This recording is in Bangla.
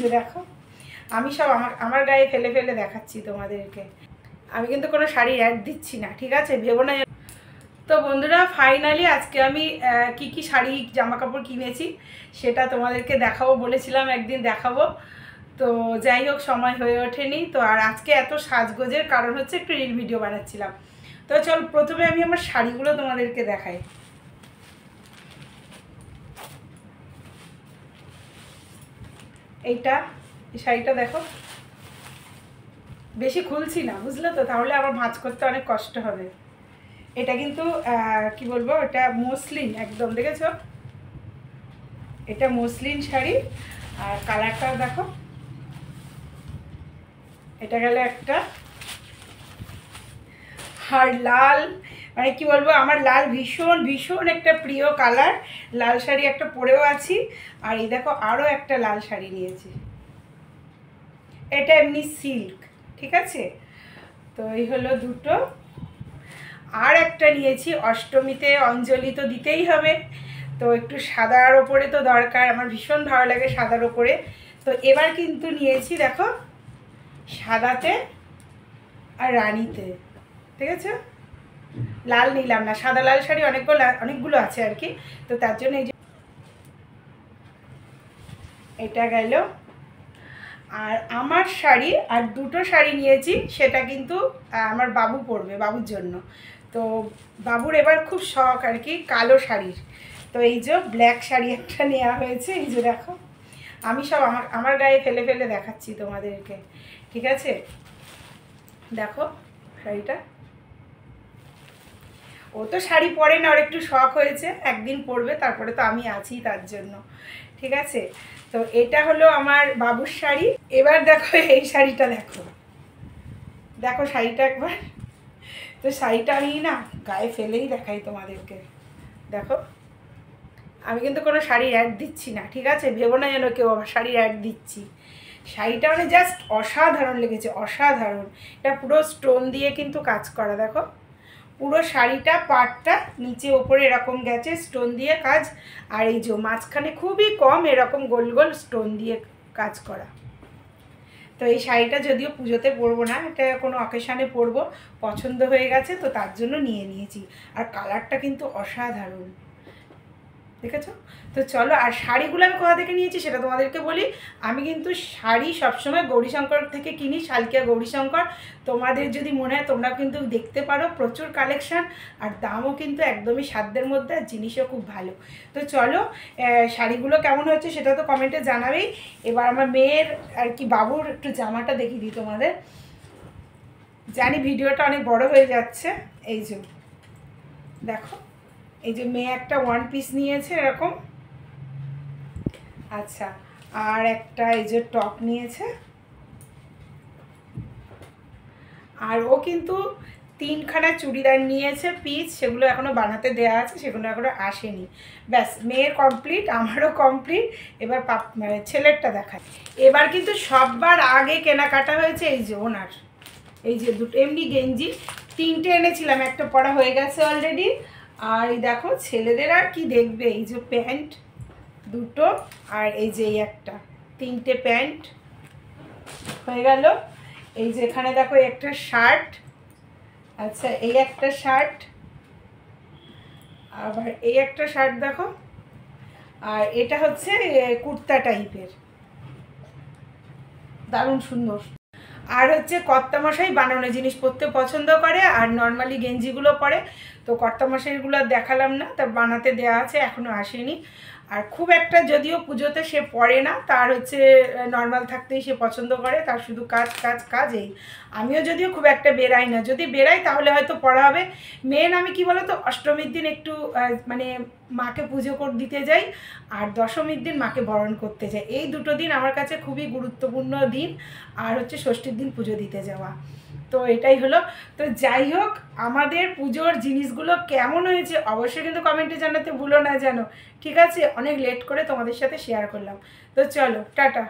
যে দেখো আমি সব আমার গায়ে ফেলে ফেলে দেখাচ্ছি তোমাদেরকে। আমি কিন্তু কোনো শাড়ি অ্যাড দিচ্ছি না, ঠিক আছে, ভেবো না। তো বন্ধুরা ফাইনালি আজকে আমি কি কি শাড়ি জামা কাপড় কিনেছি সেটা তোমাদেরকে দেখাবো বলেছিলাম, একদিন দেখাবো। তো যাই হোক সময় হয়ে ওঠেনি। তো আর আজকে এত সাজগোজের কারণ হচ্ছে একটু রিল ভিডিও বানাচ্ছিলাম। তো চল প্রথমে আমি আমার শাড়িগুলো তোমাদেরকে দেখাই। এই শাড়িটা দেখো, বেশি খুলছি না বুঝলে তো, তাহলে আবার ভাঁজ করতে অনেক কষ্ট হবে। এটা কিন্তু কি বলবো, এটা মসলিন একদম, দেখেছো, এটা মসলিন শাড়ি। আর কালারটাও দেখো, এটা গেল একটা। আর লাল, মানে কি বলবো, আমার লাল ভীষণ ভীষণ একটা প্রিয় কালার। লাল শাড়ি একটা পরেও আছি। আর এই দেখো আরও একটা লাল শাড়ি নিয়েছি, এটা এমনি সিল্ক, ঠিক আছে। তো এই হলো দুটো। আর একটা নিয়েছি অষ্টমীতে অঞ্জলি তো দিতেই হবে, তো একটু সাদার ওপরে তো দরকার, আমার ভীষণ ভালো লাগে সাদার ওপরে। তো এবার কিন্তু নিয়েছি দেখো সাদাতে আর রানীতে, ঠিক আছে। লাল নিলাম না, সাদা লাল শাড়ি অনেকগুলো আছে আর কি, তো তার জন্য এই যে এটা গেল। আর আমার শাড়ি আর দুটো শাড়ি নিয়েছি, সেটা কিন্তু আমার বাবু পরবে, বাবুর জন্য। তো বাবুর এবার খুব শখ আর কি কালো শাড়ির। তো এই যে ব্ল্যাক শাড়ি একটা নেওয়া হয়েছে, এই যে দেখো আমি সব আমার গায়ে ফেলে ফেলে দেখাচ্ছি তোমাদেরকে, ঠিক আছে। দেখো শাড়িটা, ও তো শাড়ি পরে না, ওর একটু শখ হয়েছে, একদিন পরবে, তারপরে তো আমি আছি তার জন্য, ঠিক আছে। তো এটা হলো আমার বাবুর শাড়ি। এবার দেখো এই শাড়িটা, দেখো দেখো শাড়িটা একবার। তো শাড়িটা আমি না গায়ে ফেলেই দেখাই তোমাদেরকে। দেখো আমি কিন্তু কোনো শাড়ির অ্যাড দিচ্ছি না, ঠিক আছে, ভেবো না যেন কেউ আবার শাড়ির অ্যাড দিচ্ছি। শাড়িটা মানে জাস্ট অসাধারণ লেগেছে, অসাধারণ। এটা পুরো স্টোন দিয়ে কিন্তু কাজ করা, দেখো পুরো শাড়িটা পাটটা নিচে ওপরে এরকম গেছে স্টোন দিয়ে কাজ। আর এই যে মাঝখানে খুবই কম এরকম গোল গোল স্টোন দিয়ে কাজ করা। তো এই শাড়িটা যদিও পুজোতে পরবো না, এটা কোনো অকেশানে পরবো, পছন্দ হয়ে গেছে তো তার জন্য নিয়ে নিয়েছি। আর কালারটা কিন্তু অসাধারণ, দেখেছো। তো চলো, আর শাড়িগুলো আমি কোথা থেকে নিয়েছি সেটা তোমাদেরকে বলি। আমি কিন্তু শাড়ি সবসময় গৌরীশঙ্কর থেকে কিনি, শালকিয়া গৌরীশঙ্কর। তোমাদের যদি মনে হয় তোমরা কিন্তু দেখতে পারো, প্রচুর কালেকশান, আর দামও কিন্তু একদমই সাধ্যের মধ্যে, আর জিনিসও খুব ভালো। তো চলো শাড়িগুলো কেমন হচ্ছে সেটা তো কমেন্টে জানাবেই। এবার আমার মেয়ের আর কি বাবুর একটু জামাটা দেখিয়ে দিই তোমাদের। জানি ভিডিওটা অনেক বড় হয়ে যাচ্ছে। এই যে দেখো, এই যে মেয়ে একটা ওয়ান পিস নিয়েছে এরকম, আচ্ছা, আর একটা এই যে টপ নিয়েছে। আর ও কিন্তু তিনখানা চুড়িদার নিয়েছে পিস, সেগুলো এখনও বানাতে দেওয়া আছে, সেগুলো এখনও আসেনি। ব্যাস মেয়ের কমপ্লিট, আমারও কমপ্লিট। এবার মানে ছেলেরটা দেখায়। এবার কিন্তু সববার আগে কেনাকাটা হয়েছে এই যে ওনার, এই যে দুটো এমনি গেঞ্জি, তিনটে এনেছিলাম, একটা পরা হয়ে গেছে অলরেডি। আর এই দেখো ছেলেদের আর কি দেখবে, এই যে প্যান্ট দুটো, আর এই যে একটা, তিনটে প্যান্ট হয়ে গেল। এই যে এখানে দেখো একটা শার্ট, আচ্ছা এই একটা শার্ট, আবার এই একটা শার্ট দেখো। আর এটা হচ্ছে কুর্তা টাইপের, দারুণ সুন্দর। আর হচ্ছে কর্তামশাই বানানো জিনিস পরতে পছন্দ করে, আর নর্মালি গেঞ্জিগুলো পরে। তো কর্তামশাইগুলো দেখালাম না, তা বানাতে দেওয়া আছে, এখনও আসেনি। আর খুব একটা যদিও পুজোতে সে পরে না, তার হচ্ছে নর্মাল থাকতেই সে পছন্দ করে, তার শুধু কাজ কাজ কাজ। এই আমিও যদিও খুব একটা বেরাই না, যদি বেরাই তাহলে হয়তো পড়া হবে। মেন আমি কি বলো তো, অষ্টমীর দিন একটু মানে মাকে পুজো দিতে যাই, আর দশমীর দিন মাকে বরণ করতে যাই। এই দুটো দিন আমার কাছে খুবই গুরুত্বপূর্ণ দিন। আর হচ্ছে ষষ্ঠীর দিন পুজো দিতে যাওয়া। তো এটাই হলো। তো যাই হোক, আমাদের পুজোর জিনিসগুলো কেমন হয়েছে অবশ্যই কিন্তু কমেন্টে জানাতে ভুলো না যেন, ঠিক আছে। অনেক লেট করে তোমাদের সাথে শেয়ার করলাম। তো চলো টাটা।